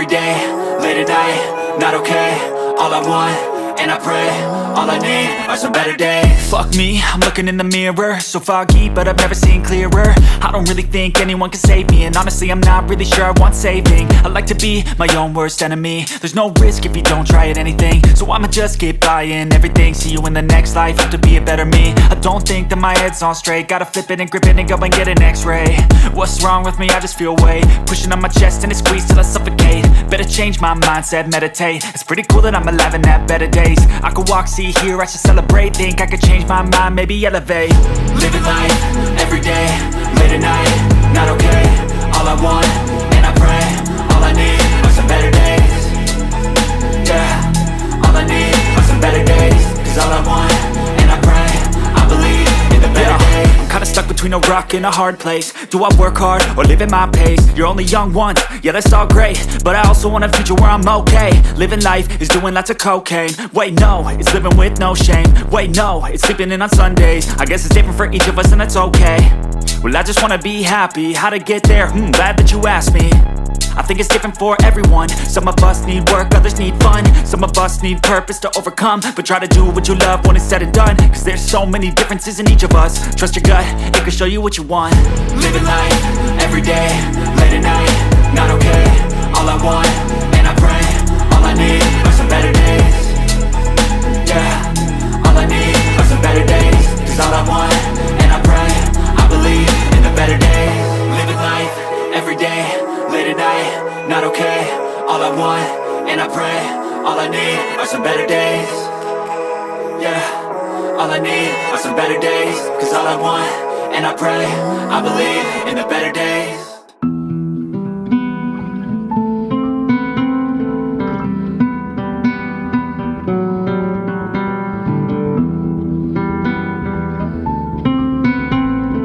every day, late at night, not okay. All I want, and I pray, all I need are some better days. Fuck me, I'm looking in the mirror, so foggy, but I've never seen clearer. I don't really think anyone can save me, and honestly I'm not really sure I want saving. I like to be my own worst enemy. There's no risk if you don't try at anything, so I'ma just keep buying everything. See you in the next life, have to be a better me. I don't think that my head's on straight, gotta flip it and grip it and go and get an x-ray. What's wrong with me? I just feel weight pushing on my chest and it squeezes till I suffocate. Better change my mindset, meditate. It's pretty cool that I'm alive and have better days. I could walk, see, hear, I should celebrate. Think I could change my mind, maybe elevate. Living life, every day, late at night, not okay. All I want, and I pray, all I need are some better days. Yeah, all I need are some better days. Cause all I want, and I pray, I believe in the better days. I'm kinda stuck between a rock and a hard place. Do I work hard or live at my pace? You're only young once, yeah that's all great, but I also want a future where I'm okay. Living life is doing lots of cocaine. Wait no, it's living with no shame. Wait no, it's sleeping in on Sundays. I guess it's different for each of us and that's okay. Well I just wanna be happy, how to get there? Glad that you asked me. I think it's different for everyone. Some of us need work, others need fun. Some of us need purpose to overcome. But try to do what you love when it's said and done. Cause there's so many differences in each of us. Trust your gut, it can show you what you want. Living life, every day, late at night, not okay. All I want, and I pray, all I need are some better days. Yeah, all I need are some better days. Cause all I want, and I pray, I believe in the better days. Living life, every day, late at night, not okay. All I want, and I pray, all I need are some better days. Yeah, all I need are some better days. Cause all I want, and I pray, I believe in the better days.